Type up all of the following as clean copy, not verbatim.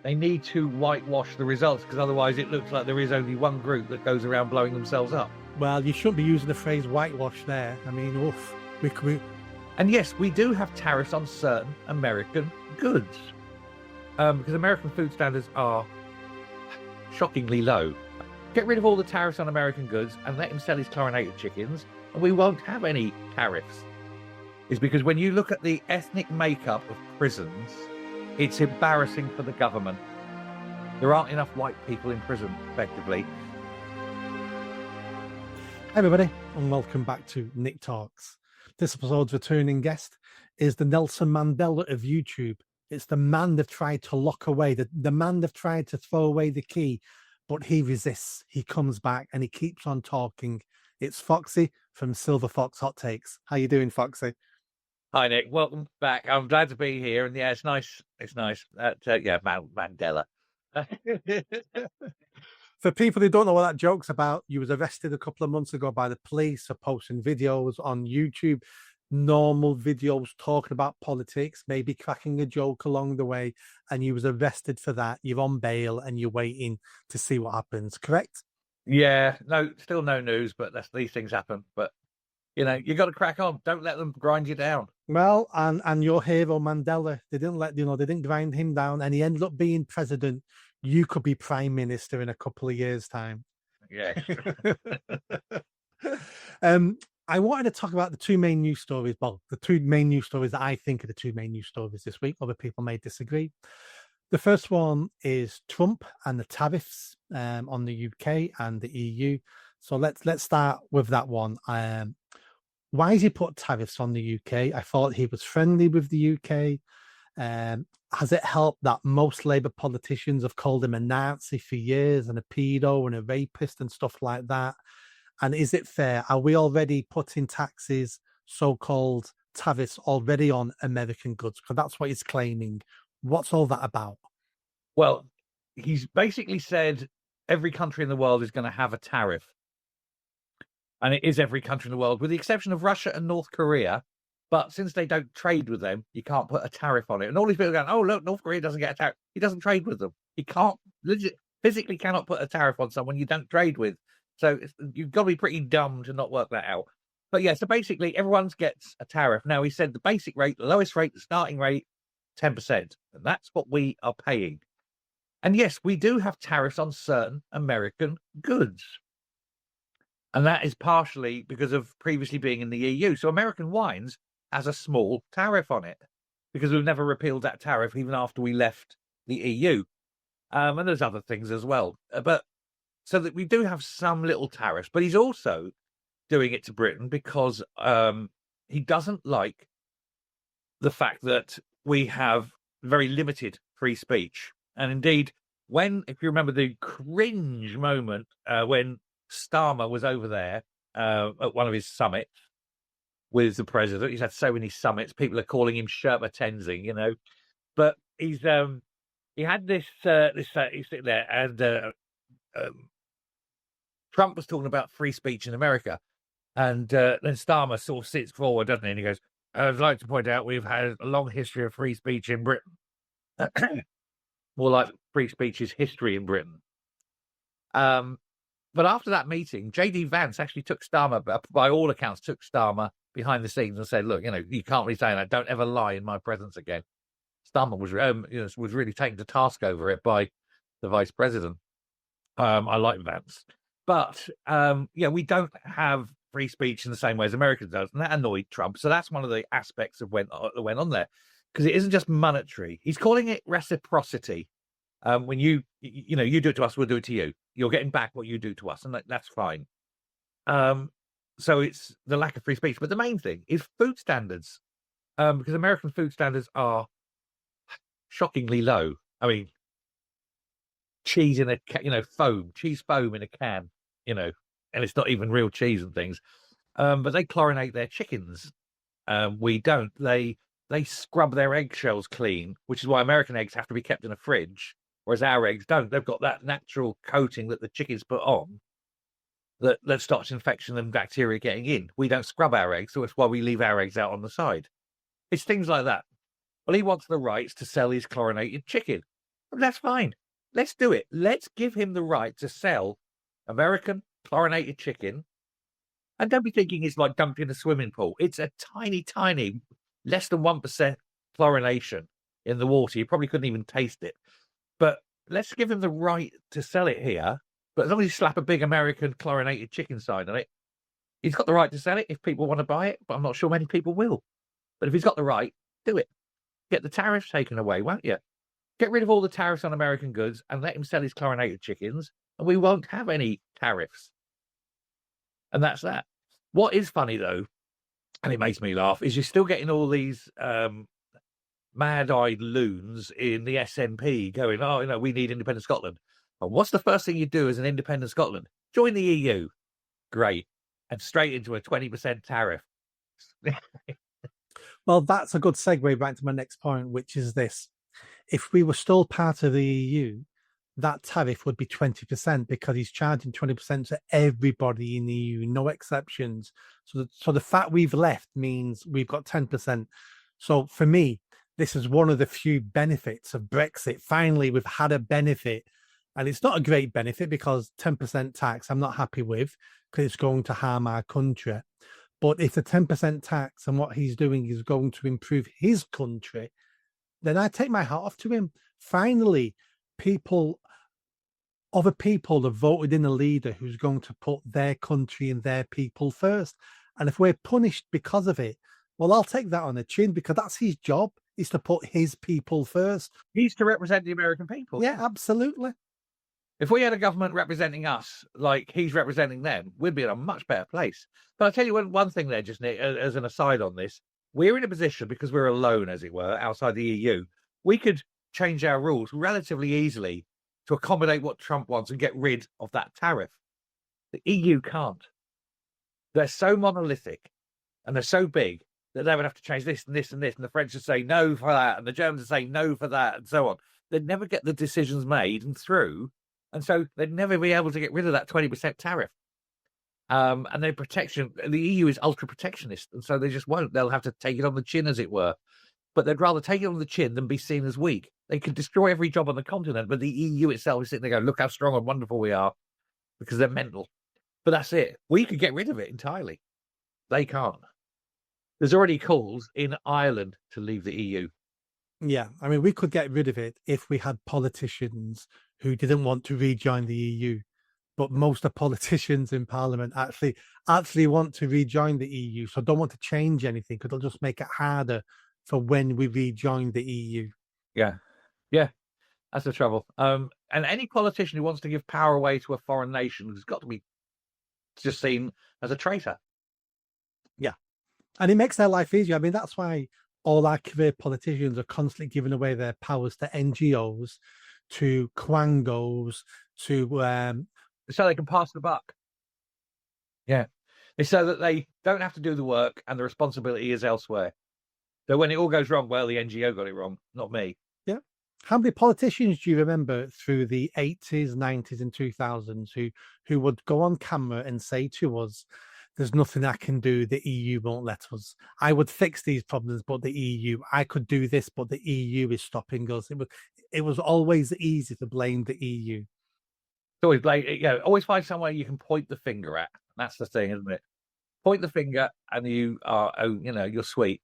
They need to whitewash the results because otherwise it looks like there is only one group that goes around blowing themselves up. Well, you shouldn't be using the phrase whitewash there. I mean, oof. And yes, we do have tariffs on certain American goods because American food standards are shockingly low. Get rid of all the tariffs on American goods and let him sell his chlorinated chickens, and we won't have any tariffs. Is because when you look at the ethnic makeup of prisons, it's embarrassing for the government. There aren't enough white people in prison, effectively. Hi everybody, and welcome back to Nick Talks. This episode's returning guest is the Nelson Mandela of YouTube. It's the man they've tried to lock away, the man they've tried to throw away the key, but he resists. He comes back and he keeps on talking. It's Foxy from Silver Fox Hot Takes. How you doing, Foxy? Hi, Nick. Welcome back. I'm glad to be here. And yeah, it's nice. It's nice. Mandela. For people who don't know what that joke's about, you was arrested a couple of months ago by the police for posting videos on YouTube, normal videos talking about politics, maybe cracking a joke along the way, and you was arrested for that. You're on bail and you're waiting to see what happens, correct? Yeah, no, still no news, but these things happen. But, you know, you got to crack on. Don't let them grind you down. Well, and your hero Mandela, they didn't grind him down, and he ended up being president. You could be prime minister in a couple of years' time. Yeah. I wanted to talk about the two main news stories. Well, the two main news stories that I think are the two main news stories this week. Other people may disagree. The first one is Trump and the tariffs on the UK and the EU. So let's start with that one. Why has he put tariffs on the UK? I thought he was friendly with the UK. Has it helped that most Labour politicians have called him a Nazi for years and a pedo and a rapist and stuff like that? And is it fair? Are we already putting taxes, so-called tariffs, already on American goods? Because that's what he's claiming. What's all that about? Well, he's basically said every country in the world is going to have a tariff. And it is every country in the world, with the exception of Russia and North Korea. But since they don't trade with them, you can't put a tariff on it. And all these people are going, oh, look, North Korea doesn't get a tariff. He doesn't trade with them. He can't, physically cannot put a tariff on someone you don't trade with. So you've got to be pretty dumb to not work that out. But yeah, so basically everyone gets a tariff. Now, he said the basic rate, the lowest rate, the starting rate, 10%. And that's what we are paying. And yes, we do have tariffs on certain American goods. And that is partially because of previously being in the EU. So American wines has a small tariff on it because we've never repealed that tariff even after we left the EU. And there's other things as well. But so that we do have some little tariffs, but he's also doing it to Britain because he doesn't like the fact that we have very limited free speech. And indeed, if you remember the cringe moment when Starmer was over there at one of his summits with the president. He's had so many summits. People are calling him Sherpa Tenzing, you know. But he had this he's sitting there, and Trump was talking about free speech in America, and then Starmer sort of sits forward, doesn't he? And he goes, "I'd like to point out we've had a long history of free speech in Britain." More like free speech is history in Britain. But after that meeting, J.D. Vance actually took Starmer, by all accounts, took Starmer behind the scenes and said, look, you know, you can't be saying that. Don't ever lie in my presence again. Starmer was really taken to task over it by the vice president. I like Vance. But, we don't have free speech in the same way as America does. And that annoyed Trump. So that's one of the aspects that went on there. Because it isn't just monetary. He's calling it reciprocity. When you do it to us, we'll do it to you. You're getting back what you do to us, and that's fine. So it's the lack of free speech. But the main thing is food standards, because American food standards are shockingly low. I mean, cheese in cheese foam in a can, and it's not even real cheese and things. But they chlorinate their chickens. We don't. They scrub their eggshells clean, which is why American eggs have to be kept in a fridge. Whereas our eggs don't. They've got that natural coating that the chickens put on that stops infection and bacteria getting in. We don't scrub our eggs, so that's why we leave our eggs out on the side. It's things like that. Well, he wants the rights to sell his chlorinated chicken. That's fine. Let's do it. Let's give him the right to sell American chlorinated chicken. And don't be thinking it's like dumped in a swimming pool. It's a tiny, tiny, less than 1% chlorination in the water. You probably couldn't even taste it. But let's give him the right to sell it here. But as long as you slap a big American chlorinated chicken sign on it, he's got the right to sell it if people want to buy it. But I'm not sure many people will. But if he's got the right, do it. Get the tariffs taken away, won't you? Get rid of all the tariffs on American goods and let him sell his chlorinated chickens, and we won't have any tariffs. And that's that. What is funny, though, and it makes me laugh, is you're still getting all these mad-eyed loons in the SNP going, oh, we need independent Scotland. And what's the first thing you do as an independent Scotland? Join the EU. Great. And straight into a 20% tariff. Well, that's a good segue back to my next point, which is this. If we were still part of the EU, that tariff would be 20% because he's charging 20% to everybody in the EU, no exceptions. So the fact we've left means we've got 10%. So for me, this is one of the few benefits of Brexit. Finally, we've had a benefit. And it's not a great benefit because 10% tax I'm not happy with because it's going to harm our country. But if the 10% tax and what he's doing is going to improve his country, then I take my hat off to him. Finally, other people have voted in a leader who's going to put their country and their people first. And if we're punished because of it, well, I'll take that on the chin because that's his job, is to put his people first. He's to represent the American people. Yeah, absolutely. If we had a government representing us like he's representing them, we'd be in a much better place. But I'll tell you one thing there, just Nick, as an aside on this. We're in a position, because we're alone, as it were, outside the EU, we could change our rules relatively easily to accommodate what Trump wants and get rid of that tariff. The EU can't. They're so monolithic and they're so big that they would have to change this and this and this, and the French would say no for that, and the Germans would say no for that, and so on. They'd never get the decisions made and through, and so they'd never be able to get rid of that 20% tariff. And their protection, the EU is ultra protectionist, and so they just won't. They'll have to take it on the chin, as it were. But they'd rather take it on the chin than be seen as weak. They could destroy every job on the continent, but the EU itself is sitting there going, look how strong and wonderful we are, because they're mental. But that's it. We could get rid of it entirely. They can't. There's already calls in Ireland to leave the EU. Yeah, I mean, we could get rid of it if we had politicians who didn't want to rejoin the EU. But most of the politicians in Parliament actually want to rejoin the EU, so don't want to change anything because it'll just make it harder for when we rejoin the EU. Yeah, that's the trouble. And any politician who wants to give power away to a foreign nation has got to be just seen as a traitor. Yeah, and it makes their life easier. I mean, that's why all our career politicians are constantly giving away their powers to NGOs, to quangos, to so they can pass the buck. Yeah. It's so that they don't have to do the work and the responsibility is elsewhere. So when it all goes wrong, well, the NGO got it wrong, not me. Yeah. How many politicians do you remember through the 80s, 90s and 2000s who would go on camera and say to us, there's nothing I can do, the EU won't let us. I would fix these problems, but the EU, I could do this, but the EU is stopping us. It was always easy to blame the EU. Always always find somewhere you can point the finger at. That's the thing, isn't it? Point the finger, and you are, you're sweet.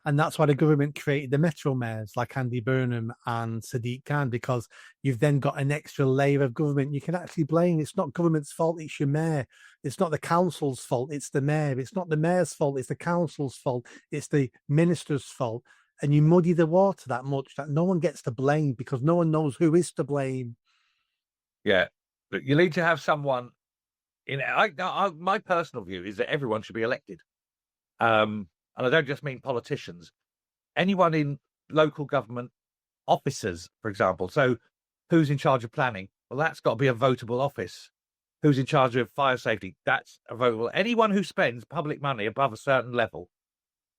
And that's why the government created the metro mayors like Andy Burnham and Sadiq Khan, because you've then got an extra layer of government you can actually blame. It's not government's fault, it's your mayor. It's not the council's fault, it's the mayor. It's not the mayor's fault, it's the council's fault. It's the minister's fault. And you muddy the water that much that no one gets to blame because no one knows who is to blame. Yeah, but you need to have someone my personal view is that everyone should be elected. And I don't just mean politicians. Anyone in local government, officers, for example. So who's in charge of planning? Well, that's got to be a votable office. Who's in charge of fire safety? That's a votable. Anyone who spends public money above a certain level,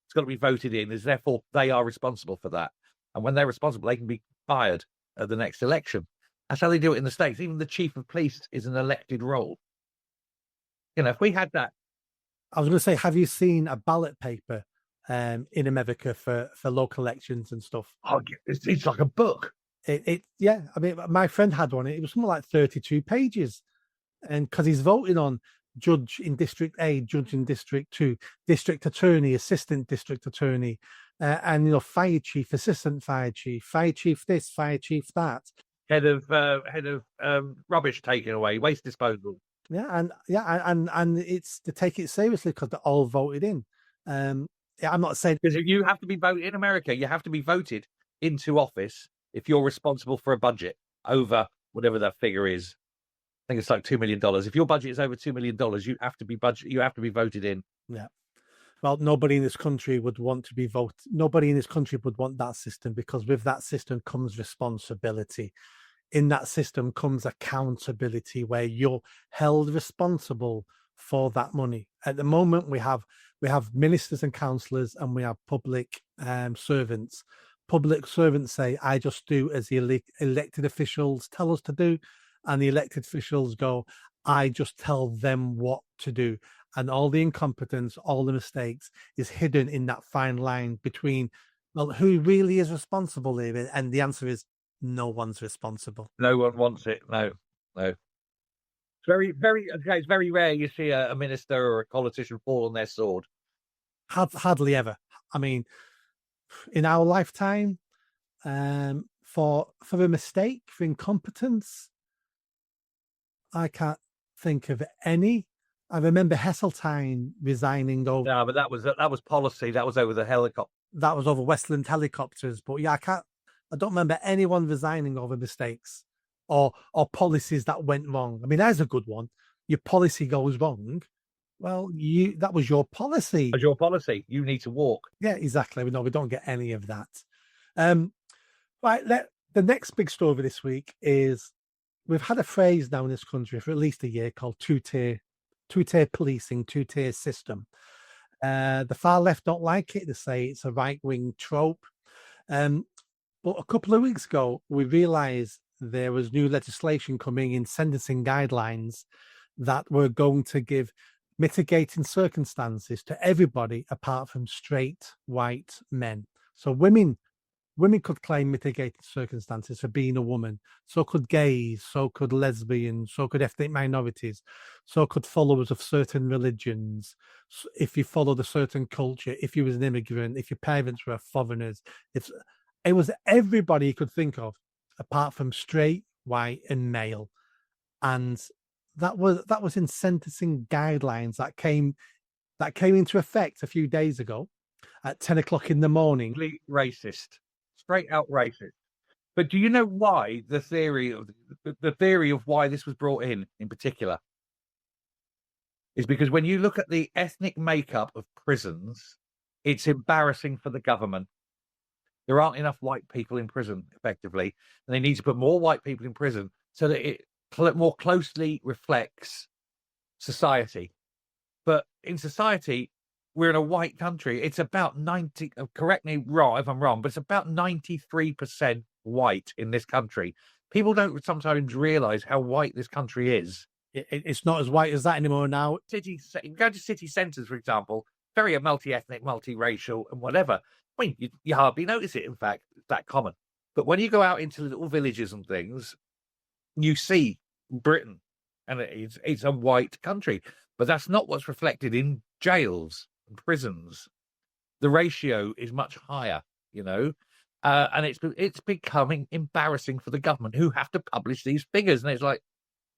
it's got to be voted in, as therefore they are responsible for that. And when they're responsible, they can be fired at the next election. That's how they do it in the States. Even the chief of police is an elected role. If we had that. I was going to say, have you seen a ballot paper in America for local elections and stuff? Oh, it's like a book. Yeah. I mean, my friend had one. It was something like 32 pages, and because he's voting on judge in District A, judge in District 2, district attorney, assistant district attorney, and fire chief, assistant fire chief this, fire chief that. Head of rubbish taken away, waste disposal. And it's to take it seriously because they're all voted in. Yeah, I'm not saying because you have to be voted in America. You have to be voted into office if you're responsible for a budget over whatever that figure is. I think it's like $2 million. If your budget is over $2 million, you have to be voted in. Yeah. Well, nobody in this country would want to be voted. Nobody in this country would want that system, because with that system comes responsibility. In that system comes accountability, where you're held responsible for that money. At the moment, we have ministers and councillors, and we have public servants. Public servants say, "I just do as the elected officials tell us to do," and the elected officials go, "I just tell them what to do." And all the incompetence, all the mistakes is hidden in that fine line between, well, who really is responsible here? And the answer is no one's responsible. No one wants it. No. It's very rare you see a minister or a politician fall on their sword. Hardly ever. I mean, in our lifetime, for a mistake, for incompetence, I can't think of any. I remember Heseltine resigning over. No, but that was policy. That was over the helicopter. That was over Westland helicopters. But yeah, I don't remember anyone resigning over mistakes or policies that went wrong. I mean, there's a good one. Your policy goes wrong. Well, that was your policy. As your policy, you need to walk. Yeah, exactly. No, we don't get any of that. Right. The next big story this week is we've had a phrase now in this country for at least a year called two-tier policing, two-tier system. The far left don't like it. They say it's a right-wing trope. But a couple of weeks ago, we realised there was new legislation coming in sentencing guidelines that were going to give mitigating circumstances to everybody apart from straight white men. So women could claim mitigating circumstances for being a woman. So could gays, so could lesbians, so could ethnic minorities, so could followers of certain religions. If you followed a certain culture, if you was an immigrant, if your parents were foreigners, if it was everybody you could think of, apart from straight, white, and male. And that was in sentencing guidelines that came into effect a few days ago at 10 o'clock in the morning. Complete racist. Straight out racist. But do you know why the theory of why this was brought in particular is because when you look at the ethnic makeup of prisons, it's embarrassing for the government. There aren't enough white people in prison, effectively, and they need to put more white people in prison so that it more closely reflects society. But in society, we're in a white country. It's about 90, correct me wrong if I'm wrong, but it's about 93% white in this country. People don't sometimes realize how white this country is. It's not as white as that anymore now. Go to city centres, for example, very multi-ethnic, multi-racial and whatever. I mean, you hardly notice it, in fact, it's that common. But when you go out into little villages and things, you see Britain, and it's a white country. But that's not what's reflected in jails and prisons. The ratio is much higher, and it's becoming embarrassing for the government, who have to publish these figures. And it's like,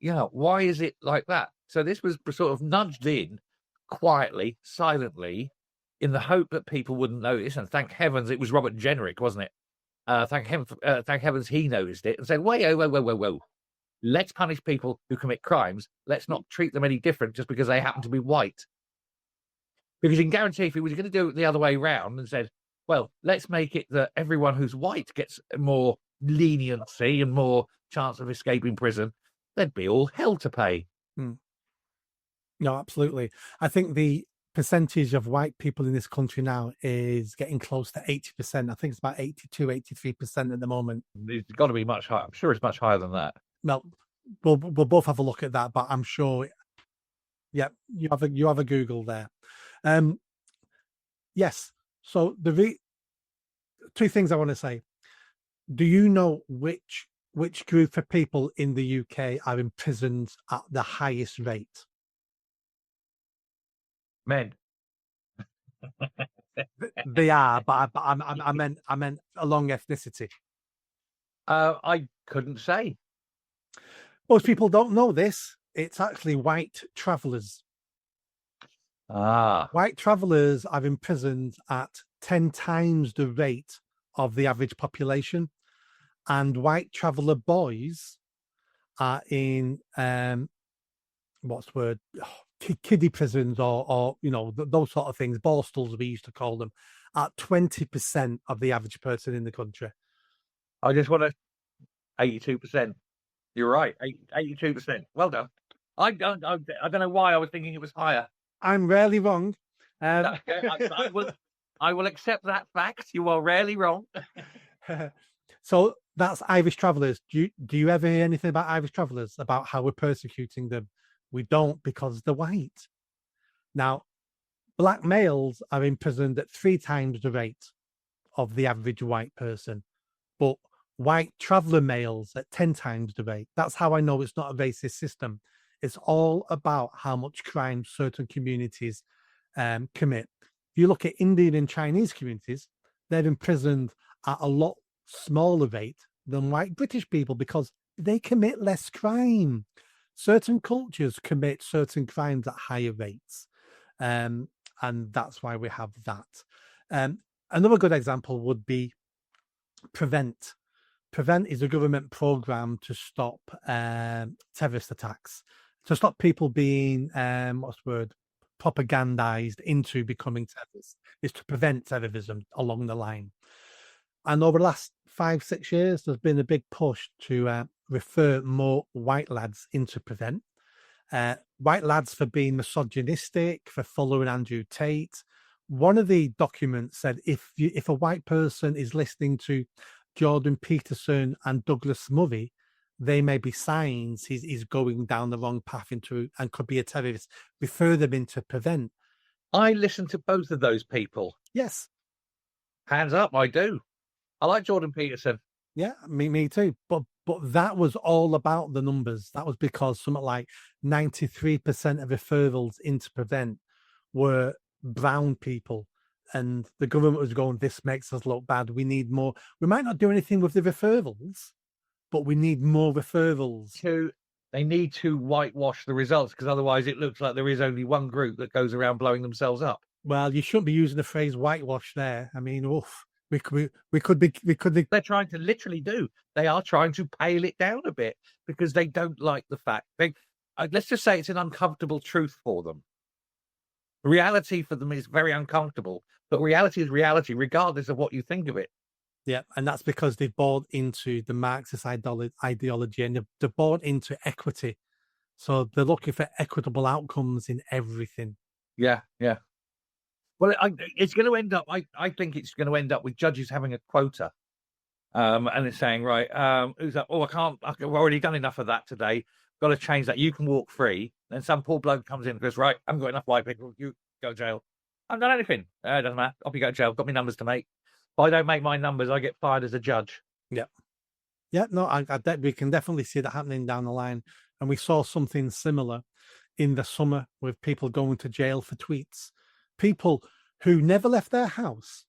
why is it like that? So this was sort of nudged in quietly, silently, in the hope that people wouldn't notice. And thank heavens it was Robert Jenrick, wasn't it? Thank heavens he noticed it and said, whoa. Let's punish people who commit crimes. Let's not treat them any different just because they happen to be white. Because you can guarantee if he was going to do it the other way around and said, well, let's make it that everyone who's white gets more leniency and more chance of escaping prison, there'd be all hell to pay. No, absolutely. I think the percentage of white people in this country now is getting close to 80%. I think it's about 82, 83% at the moment. It's got to be much higher. I'm sure it's much higher than that. Well, we'll both have a look at that, but I'm sure. Yeah, you have a Google there. Yes. So two things I want to say. Do you know which group of people in the UK are imprisoned at the highest rate? Men. They are, but I meant along ethnicity. I couldn't say. Most people don't know this. It's actually white travellers. Ah, White travellers are imprisoned at 10 times the rate of the average population, and white traveller boys are in what's the word, kiddie prisons, or those sort of things, borstals we used to call them, at 20% of the average person in the country. I just want to 82%. You're right, 82%. Well done. I don't know why I was thinking it was higher. I'm rarely wrong. I will accept that fact. You are rarely wrong. So that's Irish travellers. Do you ever hear anything about Irish travellers, about how we're persecuting them? We don't, because they're white. Now, black males are imprisoned at 3 times the rate of the average white person, but white traveller males at 10 times the rate. That's how I know it's not a racist system. It's all about how much crime certain communities commit. If you look at Indian and Chinese communities, they're imprisoned at a lot smaller rate than white British people because they commit less crime. Certain cultures commit certain crimes at higher rates. And that's why we have that. Another good example would be Prevent. Prevent is a government program to stop terrorist attacks, to stop people being what's the word, propagandized into becoming terrorists. Is to prevent terrorism along the line. And over the last 5-6 years, there's been a big push to refer more white lads into Prevent. White lads for being misogynistic, for following Andrew Tate. One of the documents said if a white person is listening to Jordan Peterson and Douglas Murray, they may be signs he's going down the wrong path into and could be a terrorist. Refer them into Prevent. I listen to both of those people. Yes. Hands up, I do. I like Jordan Peterson. Yeah, me too. But that was all about the numbers. That was because something like 93% of referrals into Prevent were brown people. And the government was going, this makes us look bad. We need more. We might not do anything with the referrals, but we need more referrals. They need to whitewash the results, because otherwise it looks like there is only one group that goes around blowing themselves up. Well, you shouldn't be using the phrase whitewash there. I mean, oof. We could be. They're trying to literally do. They are trying to pale it down a bit because they don't like the fact. Let's just say it's an uncomfortable truth for them. Reality for them is very uncomfortable, but reality is reality, regardless of what you think of it. Yeah, and that's because they've bought into the Marxist ideology, and they've bought into equity. So they're looking for equitable outcomes in everything. Yeah. Well, it's going to end up. I think it's going to end up with judges having a quota, and it's saying, right, who's that? Oh, I can't. I've already done enough of that today. Got to change that. You can walk free. Then some poor bloke comes in and goes, right, I haven't got enough white people. You go to jail. I haven't done anything. It doesn't matter. Off you go to jail. Got my numbers to make. If I don't make my numbers, I get fired as a judge. Yeah. No, we can definitely see that happening down the line. And we saw something similar in the summer with people going to jail for tweets. People who never left their house,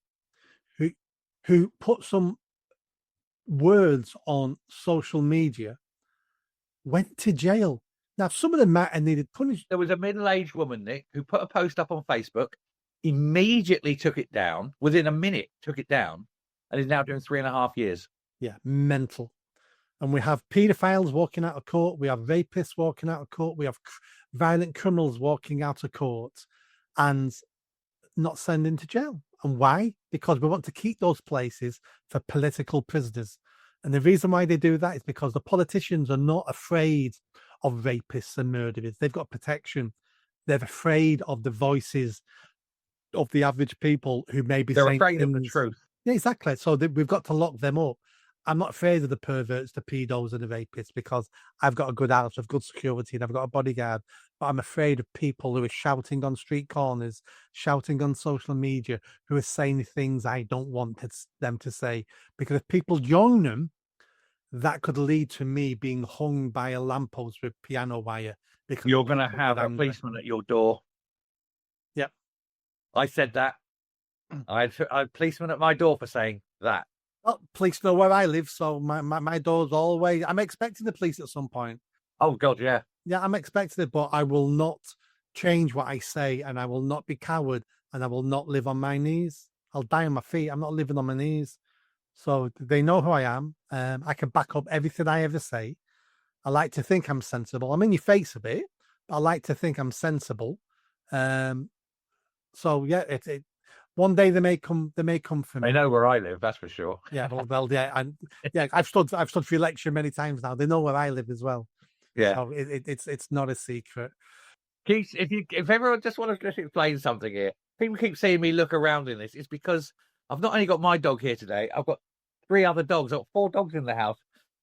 who put some words on social media, went to jail. Now, some of them might have needed punishment. There was a middle-aged woman, Nick, who put a post up on Facebook, immediately took it down, within a minute took it down, and is now doing 3.5 years. Yeah, mental. And we have paedophiles walking out of court. We have rapists walking out of court. We have violent criminals walking out of court and not sending to jail. And why? Because we want to keep those places for political prisoners. And the reason why they do that is because the politicians are not afraid of rapists and murderers. They've got protection. They're afraid of the voices of the average people who may be They're saying afraid things. of the truth. Yeah, exactly. So we've got to lock them up. I'm not afraid of the perverts, the pedos, and the rapists because I've got a good house, I've good security, and I've got a bodyguard. But I'm afraid of people who are shouting on street corners, shouting on social media, who are saying things I don't want them to say. Because if people join them, that could lead to me being hung by a lamppost with piano wire. Because You're going to people have get a angry. policeman at your door. Yep. I said that. I had a policeman at my door for saying that. Well, police know where I live, so my door's always. I'm expecting the police at some point. Oh, God, yeah. Yeah, I'm expecting it, but I will not change what I say, and I will not be coward, and I will not live on my knees. I'll die on my feet. I'm not living on my knees. So they know who I am. I can back up everything I ever say. I like to think I'm sensible. I'm in your face a bit, but I like to think I'm sensible. So yeah, one day they may come for me. They know where I live, that's for sure. Yeah, well, yeah, and yeah, I've stood for election many times now. They know where I live as well. Yeah. So it's not a secret. Keith, if everyone just want to just explain something here, people keep seeing me look around in this. It's because I've not only got my dog here today, I've got 3 other dogs. I've got 4 dogs in the house,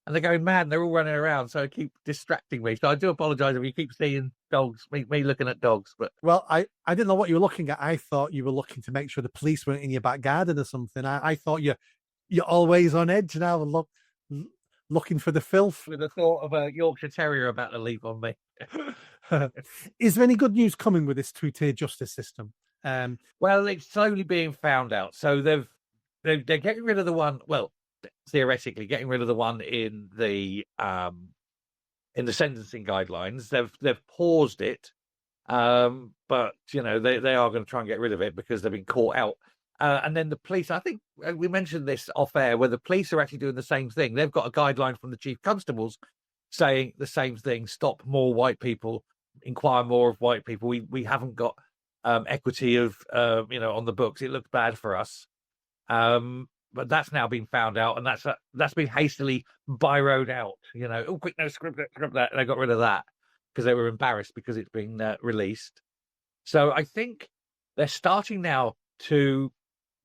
and they're going mad. And they're all running around, so it keep distracting me. So I do apologise if you keep seeing dogs, me looking at dogs. But well, I didn't know what you were looking at. I thought you were looking to make sure the police weren't in your back garden or something. I thought you're always on edge now, looking for the filth. with the thought of a Yorkshire Terrier about to leap on me. Is there any good news coming with this 2-tier justice system? Well, it's slowly being found out. So they're getting rid of the one. Well, theoretically, getting rid of the one in the sentencing guidelines. They've paused it, but they are going to try and get rid of it because they've been caught out. And then the police, I think we mentioned this off air, where the police are actually doing the same thing. They've got a guideline from the chief constables saying the same thing: stop more white people, inquire more of white people. We haven't got equity of on the books. It looks bad for us. But that's now been found out, and that's been hastily byroed out. Oh, quick, no, script that. They got rid of that because they were embarrassed because it's been released. So I think they're starting now to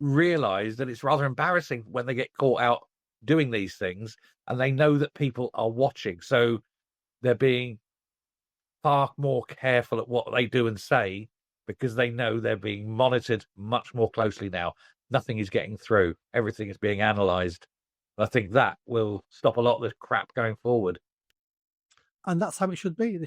realize that it's rather embarrassing when they get caught out doing these things, and they know that people are watching. So they're being far more careful at what they do and say because they know they're being monitored much more closely now. Nothing is getting through. Everything is being analysed. I think that will stop a lot of the crap going forward. And that's how it should be. We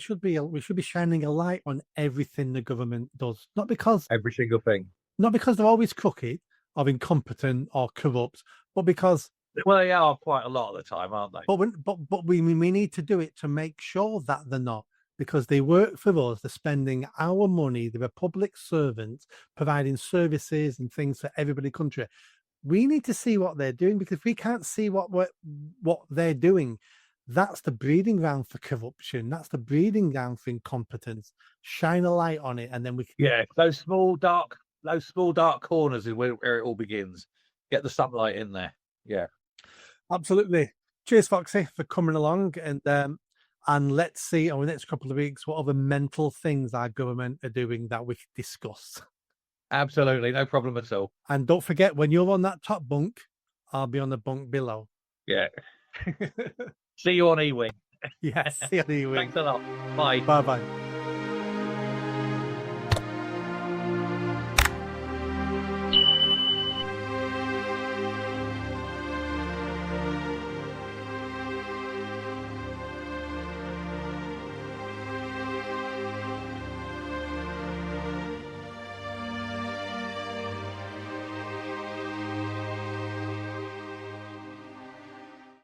should be shining a light on everything the government does, not because every single thing, not because they're always crooked or incompetent or corrupt, but because they are quite a lot of the time, aren't they? But we need to do it to make sure that they're not, because they work for us. They're spending our money. They're a public servant providing services and things for everybody in the country. We need to see what they're doing, because if we can't see what they're doing, that's the breeding ground for corruption. That's the breeding ground for incompetence. Shine a light on it, and then we can... Yeah, those small dark corners is where it all begins. Get the sunlight in there. Yeah, absolutely. Cheers, Foxy, for coming along, and let's see over the next couple of weeks what other mental things our government are doing that we can discuss. Absolutely, no problem at all. And don't forget, when you're on that top bunk, I'll be on the bunk below. Yeah. See you on E-Wing. Yes, see you on E-Wing. Thanks a lot. Bye. Bye-bye.